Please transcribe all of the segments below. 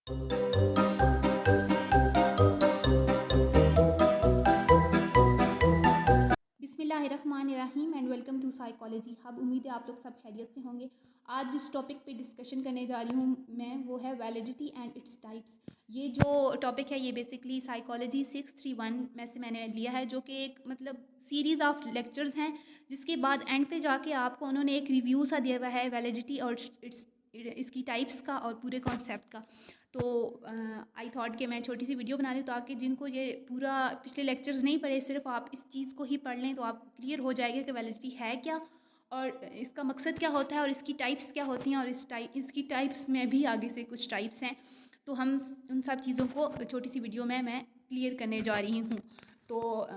बिस्मिल्लाहिर्रहमानिर्रहीम and welcome to psychology hub. उम्मीद है आप लोग सब खैरियत से होंगे। आज जिस टॉपिक पे डिस्कशन करने जा रही हूँ मैं, वो है वैलिडिटी एंड इट्स टाइप्स। ये जो टॉपिक है ये बेसिकली साइकोलॉजी 631 में से मैंने लिया है, जो कि एक मतलब सीरीज़ ऑफ लेक्चर्स हैं, जिसके बाद एंड पे जाके आपको उन्होंने एक रिव्यू सा दिया हुआ है वैलिडिटी और इट्स इसकी टाइप्स का और पूरे कॉन्सेप्ट का। तो आई थॉट कि मैं छोटी सी वीडियो बना दूँ ताकि जिनको ये पूरा पिछले लेक्चर्स नहीं पढ़े, सिर्फ आप इस चीज़ को ही पढ़ लें तो आपको क्लियर हो जाएगा कि वैलिडिटी है क्या और इसका मकसद क्या होता है और इसकी टाइप्स क्या होती हैं, और इसकी टाइप्स में भी आगे से कुछ टाइप्स हैं। तो हम उन सब चीज़ों को छोटी सी वीडियो में मैं क्लियर करने जा रही हूँ। तो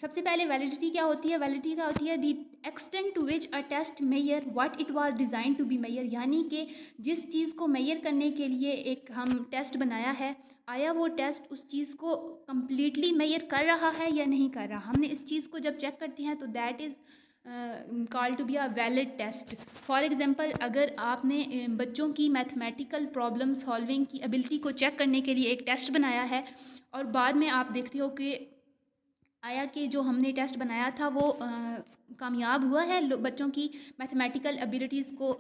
सबसे पहले वैलिडिटी क्या होती है। वैलिडिटी क्या होती है? The extent to which a test measure what it was design to be measure, यानी कि जिस चीज़ को मेयर करने के लिए एक हम टेस्ट बनाया है, आया वो टेस्ट उस चीज़ को कम्प्लीटली मेयर कर रहा है या नहीं कर रहा। हमने इस चीज़ को जब चेक करते हैं तो that is called to be a valid test. For example, अगर आपने बच्चों की मैथमेटिकल प्रॉब्लम सॉल्विंग की एबिलिटी को चेक करने के लिए एक टेस्ट बनाया है और बाद में आप देखते हो कि आया कि जो हमने टेस्ट बनाया था वो कामयाब हुआ है बच्चों की मैथमेटिकल एबिलिटीज़ को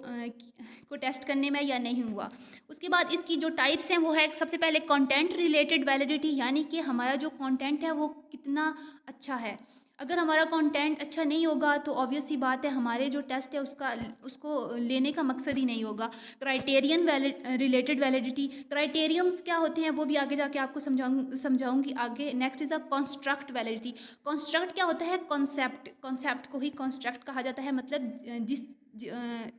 टेस्ट करने में या नहीं हुआ। उसके बाद इसकी जो टाइप्स हैं वो है, सबसे पहले कंटेंट रिलेटेड वैलिडिटी, यानी कि हमारा जो कंटेंट है वो कितना अच्छा है। अगर हमारा कंटेंट अच्छा नहीं होगा तो ऑब्वियस सी बात है हमारे जो टेस्ट है उसको लेने का मकसद ही नहीं होगा। क्राइटेरियन रिलेटेड वैलिडिटी, क्राइटेरियम्स क्या होते हैं वो भी आगे जाके आपको समझाऊंगी आगे। Next is a construct validity. Construct क्या होता है? कॉन्सेप्ट को ही कॉन्स्ट्रक्ट कहा जाता है। मतलब जिस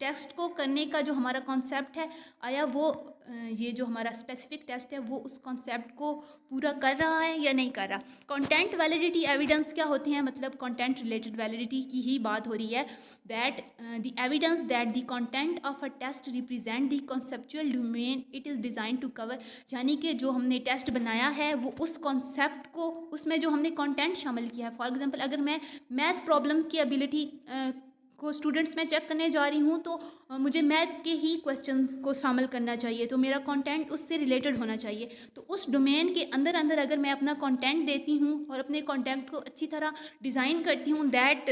टेस्ट को करने का जो हमारा कॉन्सेप्ट है, आया वो ये जो हमारा स्पेसिफिक टेस्ट है वो उस कॉन्सेप्ट को पूरा कर रहा है या नहीं कर रहा। कंटेंट वैलिडिटी एविडेंस क्या होती हैं? मतलब कंटेंट रिलेटेड वैलिडिटी की ही बात हो रही है। That the evidence that the content of a test represent the conceptual domain it is design to cover, यानी कि जो हमने टेस्ट बनाया है वो उस कॉन्सेप्ट को, उसमें जो हमने कंटेंट शामिल किया है। फॉर एग्जांपल, अगर मैं मैथ प्रॉब्लम की एबिलिटी को स्टूडेंट्स में चेक करने जा रही हूँ तो मुझे मैथ के ही क्वेश्चंस को शामिल करना चाहिए, तो मेरा कंटेंट उससे रिलेटेड होना चाहिए। तो उस डोमेन के अंदर अंदर अगर मैं अपना कंटेंट देती हूँ और अपने कंटेंट को अच्छी तरह डिज़ाइन करती हूँ, दैट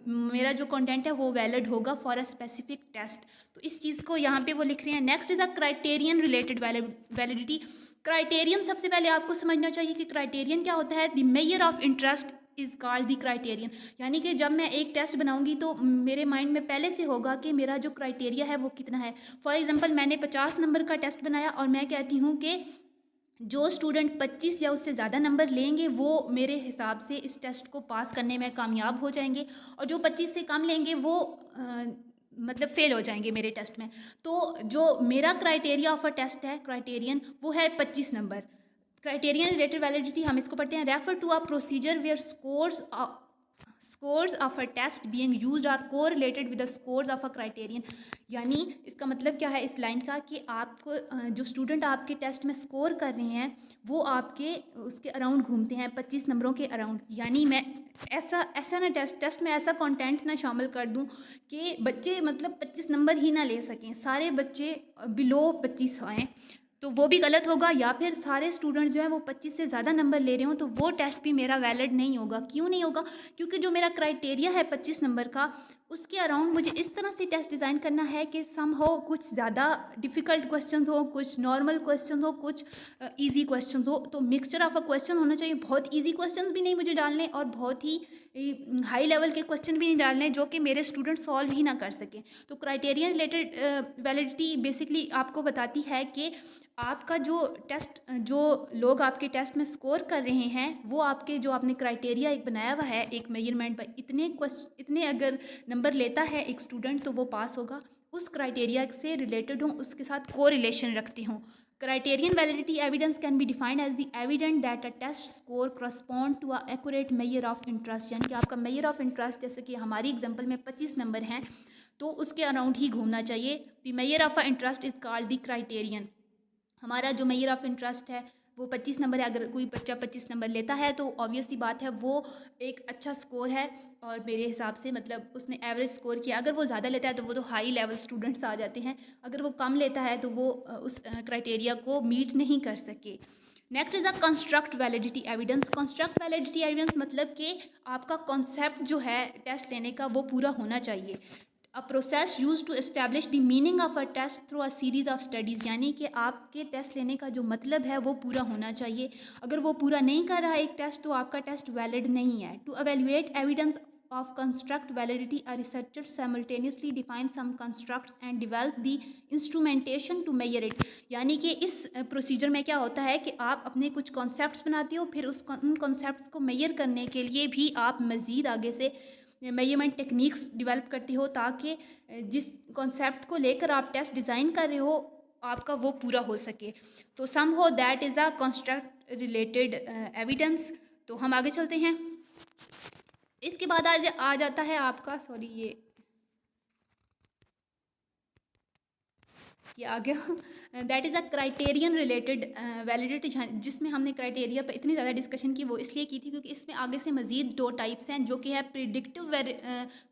मेरा जो कंटेंट है वो वैलिड होगा फॉर अ स्पेसिफिक टेस्ट। तो इस चीज़ को यहाँ पे वो लिख रहे हैं। Next is a criterion related validity. Criterion, सबसे पहले आपको समझना चाहिए कि क्राइटेरियन क्या होता है। The major of interest is called the criterion, यानी कि जब मैं एक टेस्ट बनाऊंगी तो मेरे माइंड में पहले से होगा कि मेरा जो क्राइटेरिया है वो कितना है। फॉर एग्जांपल, मैंने 50 नंबर का टेस्ट बनाया और मैं कहती हूँ कि जो स्टूडेंट 25 या उससे ज़्यादा नंबर लेंगे वो मेरे हिसाब से इस टेस्ट को पास करने में कामयाब हो जाएंगे, और जो 25 से कम लेंगे वो मतलब फ़ेल हो जाएंगे मेरे टेस्ट में। तो जो मेरा क्राइटेरिया ऑफ अ टेस्ट है, क्राइटेरियन, वो है 25 नंबर। क्राइटेरियन रिलेटेड वैलिडिटी हम इसको पढ़ते हैं। Refer to a procedure where scores of a test being used are correlated with the scores of a criterion, यानी इसका मतलब क्या है इस लाइन का कि आपको जो स्टूडेंट आपके टेस्ट में स्कोर कर रहे हैं वो आपके उसके अराउंड घूमते हैं, 25 नंबरों के अराउंड। यानी मैं ऐसा ऐसा ना टेस्ट में ऐसा कंटेंट ना शामिल कर दूं कि बच्चे मतलब 25 नंबर ही ना ले सकें, सारे बच्चे बिलो 25 आएँ, तो वो भी गलत होगा। या फिर सारे स्टूडेंट्स जो है वो 25 से ज़्यादा नंबर ले रहे हो तो वो टेस्ट भी मेरा वैलिड नहीं होगा। क्यों नहीं होगा? क्योंकि जो मेरा क्राइटेरिया है 25 नंबर का, उसके अराउंड मुझे इस तरह से टेस्ट डिज़ाइन करना है कि सम हो कुछ ज़्यादा डिफ़िकल्ट क्वेश्चन हो, कुछ नॉर्मल क्वेश्चन हो, कुछ ईजी क्वेश्चन हो। तो मिक्सचर ऑफ अ क्वेश्चन होना चाहिए। बहुत ईजी क्वेश्चन भी नहीं मुझे डालने और बहुत ही हाई लेवल के क्वेश्चन भी नहीं डालने जो कि मेरे स्टूडेंट सॉल्व ही ना कर सकें। तो क्राइटेरियन रिलेटेड वैलिडिटी बेसिकली आपको बताती है कि आपका जो टेस्ट, जो लोग आपके टेस्ट में स्कोर कर रहे हैं वो आपके जो आपने क्राइटेरिया एक बनाया हुआ है, एक मेजरमेंट पर इतने अगर नंबर लेता है एक स्टूडेंट तो वो पास होगा। उस क्राइटेरिया से रिलेटेड हूँ, उसके साथ को रिलेशन रखती हूँ। Criterion validity evidence can be defined as the evident that a test score correspond to a accurate measure of interest, यानी कि आपका मेजर ऑफ इंटरेस्ट, जैसे कि हमारी एग्जाम्पल में 25 नंबर हैं तो उसके अराउंड ही घूमना चाहिए। The measure of a interest is called the criterion. हमारा जो मेजर ऑफ इंटरेस्ट है वो 25 नंबर है, अगर कोई बच्चा 25 नंबर लेता है तो ऑब्वियस सी बात है वो एक अच्छा स्कोर है, और मेरे हिसाब से मतलब उसने एवरेज स्कोर किया। अगर वो ज़्यादा लेता है तो वो तो हाई लेवल स्टूडेंट्स आ जाते हैं, अगर वो कम लेता है तो वो उस क्राइटेरिया को मीट नहीं कर सके। Next is a construct validity evidence. Construct validity evidence मतलब कि आपका कॉन्सेप्ट जो है टेस्ट लेने का वो पूरा होना चाहिए। A process use to establish the meaning of a test through a series of studies, यानी कि आपके टेस्ट लेने का जो मतलब है वो पूरा होना चाहिए। अगर वो पूरा नहीं कर रहा है एक टेस्ट तो आपका टेस्ट वैलिड नहीं है। To evaluate evidence of construct validity, a researcher simultaneously define some constructs and develop the instrumentation to measure it। यानी कि इस प्रोसीजर में क्या होता है कि आप अपने कुछ कॉन्सेप्ट्स बनाते हो, फिर उन कॉन्सेप्ट्स को मेजर करने के लिए भी आप मज़ीद आगे से मेजरमेंट टेक्निक्स डेवलप करते हो, ताकि जिस कॉन्सेप्ट को लेकर आप टेस्ट डिज़ाइन कर रहे हो आपका वो पूरा हो सके। तो सम हो that is a construct related evidence. तो हम आगे चलते हैं। इसके बाद आ जाता है आपका, सॉरी ये आ गया, that is a criterion related validity, जिसमें हमने क्राइटेरिया पर इतनी ज़्यादा डिस्कशन की वो इसलिए की थी क्योंकि इसमें आगे से मज़ीद 2 टाइप्स हैं, जो कि है प्रिडिक्टिव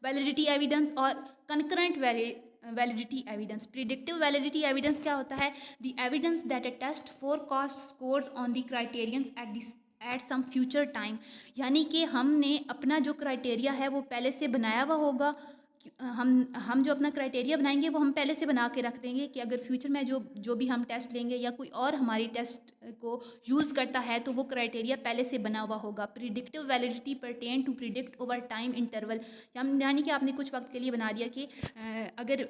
वैलिडिटी एविडेंस और concurrent validity evidence. Predictive validity evidence क्या होता है? The evidence that a test forecast scores on the criterions at some future time, यानी कि हमने अपना जो क्राइटेरिया है वो पहले से बनाया हुआ होगा। हम जो अपना क्राइटेरिया बनाएंगे वो हम पहले से बना के रख देंगे कि अगर फ्यूचर में जो भी हम टेस्ट लेंगे या कोई और हमारी टेस्ट को यूज़ करता है तो वो क्राइटेरिया पहले से बना हुआ होगा। Predictive validity pertain to predict over time interval, यानी कि आपने कुछ वक्त के लिए बना दिया कि अगर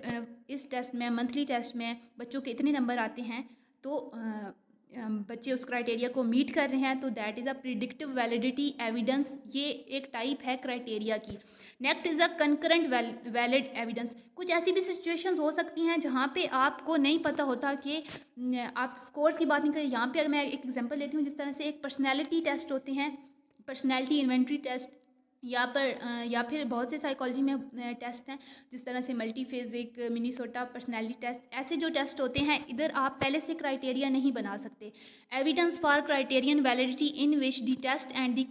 इस टेस्ट में, मंथली टेस्ट में बच्चों के इतने नंबर आते हैं तो बच्चे उस क्राइटेरिया को मीट कर रहे हैं, तो that is a predictive validity evidence. ये एक टाइप है क्राइटेरिया की। Next is a concurrent valid evidence. कुछ ऐसी भी सिचुएशंस हो सकती हैं जहाँ पे आपको नहीं पता होता कि आप स्कोर्स की बात नहीं करें। यहाँ पे अगर मैं एक एग्जांपल लेती हूँ, जिस तरह से एक पर्सनैलिटी टेस्ट होते हैं, पर्सनैलिटी इन्वेंट्री टेस्ट, या फिर बहुत से साइकोलॉजी में टेस्ट हैं, जिस तरह से मल्टीफेजिक, मिनीसोटा पर्सनैलिटी टेस्ट। ऐसे जो टेस्ट होते हैं इधर आप पहले से क्राइटेरिया नहीं बना सकते। Evidence for criterion validity in which the test and the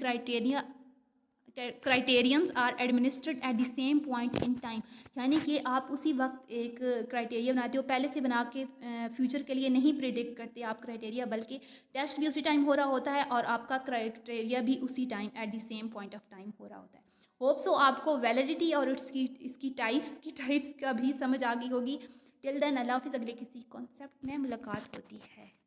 criterions are administered at the same point in time, यानी कि आप उसी वक्त एक क्राइटेरिया बनाते हो, पहले से बना के फ्यूचर के लिए नहीं प्रिडिक्ट करते आप क्राइटेरिया, बल्कि टेस्ट भी उसी टाइम हो रहा होता है और आपका क्राइटेरिया भी उसी time eight the same point of time हो रहा होता है। होप सो आपको वैलिडिटी और इसकी टाइप्स का भी समझ आ गई होगी। टिल देन अल्लाह हाफिज़, अगले किसी कॉन्सेप्ट में मुलाकात होती है।